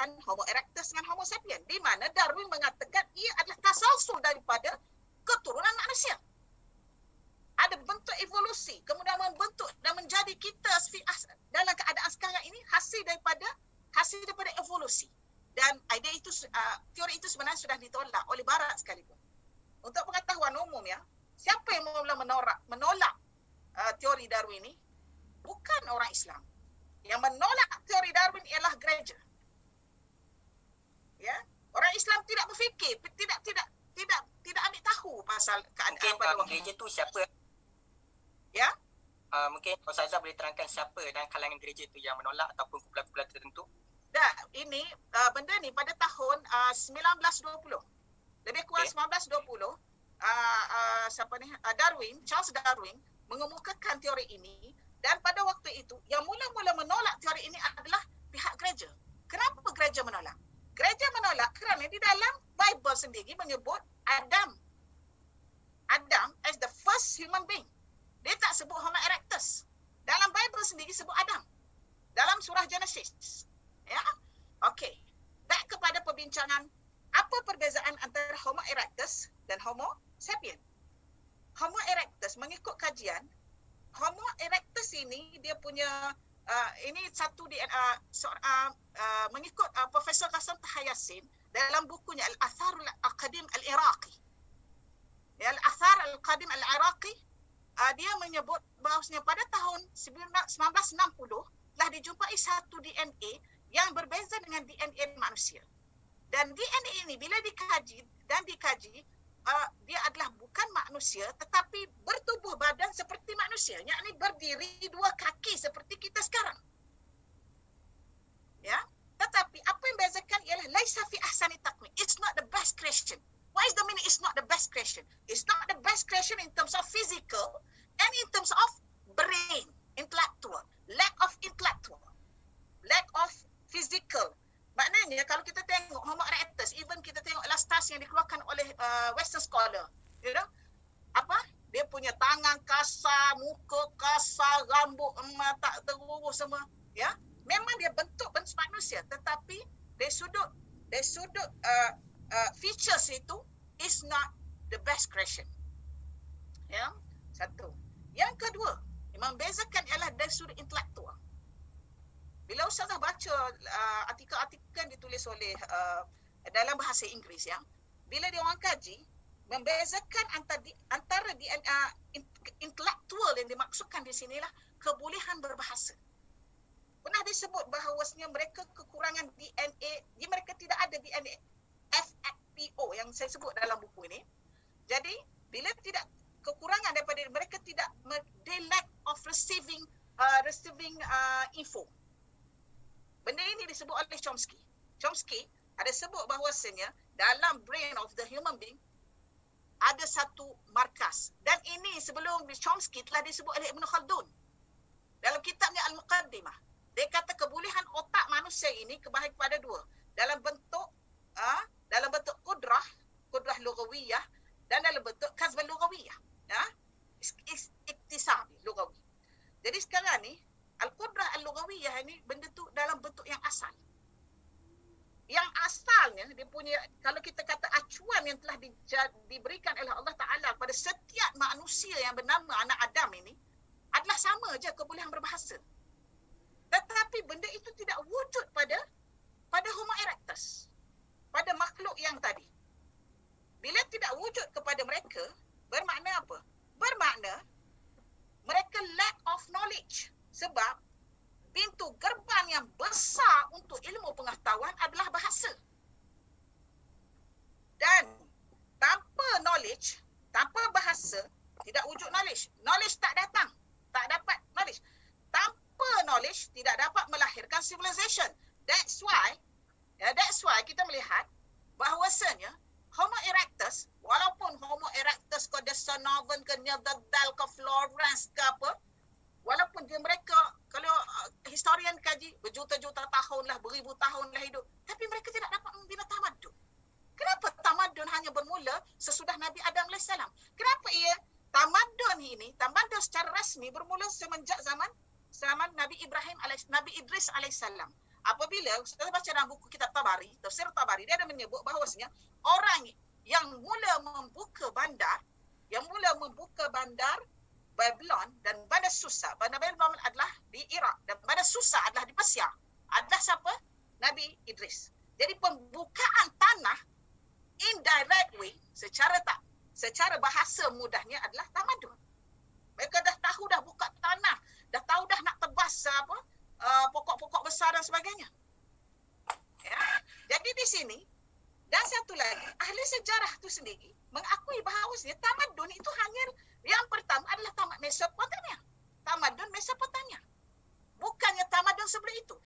perbezaan Homo erectus dengan Homo sapien, di mana Darwin mengatakan ia adalah tasalsul daripada keturunan manusia. Ada bentuk evolusi, kemudian membentuk dan menjadi kita dalam keadaan sekarang ini hasil daripada evolusi. Dan idea itu, teori itu sebenarnya sudah ditolak oleh Barat sekalipun. Untuk pengetahuan umum ya, siapa yang mula menolak teori Darwin ini? Bukan orang Islam. Yang menolak teori Darwin ialah gereja. Ya, orang Islam tidak berfikir, tidak ambil tahu pasal keadaan pada waktu gereja tu siapa? Ya. Mungkin Ustazah boleh terangkan siapa dalam kalangan gereja itu yang menolak ataupun kumpulan-kumpulan tertentu? Ini benda ni pada tahun 1920. Lebih kurang 1920, Charles Darwin mengemukakan teori ini, dan pada waktu itu yang mula-mula menolak teori ini adalah pihak gereja. Kenapa gereja menolak? Gereja menolak kerana di dalam Bible sendiri menyebut Adam as the first human being. Dia tak sebut Homo erectus. Dalam Bible sendiri sebut Adam. Dalam surah Genesis. Ya. Okey. Back kepada perbincangan apa perbezaan antara Homo erectus dan Homo sapien. Homo erectus mengikut kajian, Homo erectus ini dia punya ini satu mengikut Profesor Qasim Tahayasin dalam bukunya Al-Athar Al-Qadim Al-Iraqi. Ya, Al-Athar Al-Qadim Al-Iraqi, dia menyebut bahawasanya pada tahun 1960 telah dijumpai satu DNA yang berbeza dengan DNA manusia. Dan DNA ini bila dikaji, dia adalah bukan manusia tetapi bertubuh badan seperti manusia, yakni berdiri dua kaki seperti kita sekarang. Ya, tetapi apa yang bezakan ialah laisa fi ahsani taqwim. It's not the best creation. What is the meaning it's not the best creation? It's not the best creation in terms of physical and in terms of brain, intellectual, lack of physical. Maknanya kalau kita tengok Homo erectus, even kita tengok elastas yang dikeluarkan oleh Western scholar, you know, dia punya tangan kasar, muka kasar, rambut tak terurus semua, ya. Memang dia bentuk manusia, tetapi dari sudut features itu is not the best creation. Ya, satu. Yang kedua, yang membezakan ialah dari sudut intelektual. Bila Ustazah baca artikel-artikel yang ditulis oleh dalam bahasa Inggeris, ya, bila dia orang kaji, membezakan antara DNA intelektual yang dimaksudkan di sinilah kebolehan berbahasa. Pernah disebut bahawasanya mereka kekurangan DNA, mereka tidak ada DNA FFPO yang saya sebut dalam buku ini. Jadi, bila tidak kekurangan daripada mereka tidak, they lack of receiving info. Benda ini disebut oleh Chomsky. Chomsky ada sebut bahawasanya dalam brain of the human being ada satu markas. Dan ini sebelum Chomsky telah disebut oleh Ibn Khaldun. Dalam kitabnya Al-Muqaddimah, dia kata kebolehan otak manusia ini kebahagi pada dua. Dalam bentuk kudrah lughawiyah, dan dalam bentuk kazbah lughawiyah. Iktisab lughawi. Jadi sekarang ni al-qudrah al-lughawiyah ini benda tu dalam bentuk yang asal. Yang asalnya dia punya, kalau kita kata acuan yang telah diberikan oleh Allah Ta'ala kepada setiap manusia yang bernama anak Adam ini adalah sama je kebolehan berbahasa. Tetapi benda itu tidak wujud pada Homo erectus, pada makhluk yang tadi. Bila tidak wujud kepada mereka, bermakna apa? Bermakna mereka lack of knowledge. Sebab pintu gerbang yang besar untuk ilmu pengetahuan adalah bahasa. Dan tanpa knowledge, tanpa bahasa, tidak wujud knowledge. Knowledge tak datang, tak dapat knowledge. Tanpa knowledge, tidak dapat melahirkan civilization. That's why kita melihat bahawasanya Homo erectus, walaupun Homo erectus ke Desonovan ke Neanderthal ke Florence ke apa, walaupun mereka, kalau historian kaji, berjuta-juta tahun lah, beribu tahun lah hidup, tapi mereka tidak dapat membina tamadun. Kenapa tamadun hanya bermula sesudah Nabi Adam AS? Kenapa tamadun secara rasmi bermula semenjak zaman Nabi Idris AS. apabila saya baca dalam buku kitab Tabari, tafsir Tabari, dia ada menyebut bahawasanya orang yang mula membuka bandar Babylon dan bandar Susa. Bandar Babylon adalah di Iraq dan bandar Susa adalah di Persia. Adalah siapa? Nabi Idris. Jadi pembukaan tanah indirect way, secara bahasa mudahnya adalah tamadun. Mereka dah tahu dah buka tanah, dah tahu dah nak tebas pokok-pokok besar dan sebagainya. Ya. Jadi di sini, dan satu lagi, ahli sejarah itu sendiri mengakui bahawasanya tamadun itu hanya yang pertama adalah tamadun Mesopotamia. Bukannya tamadun sebelum itu.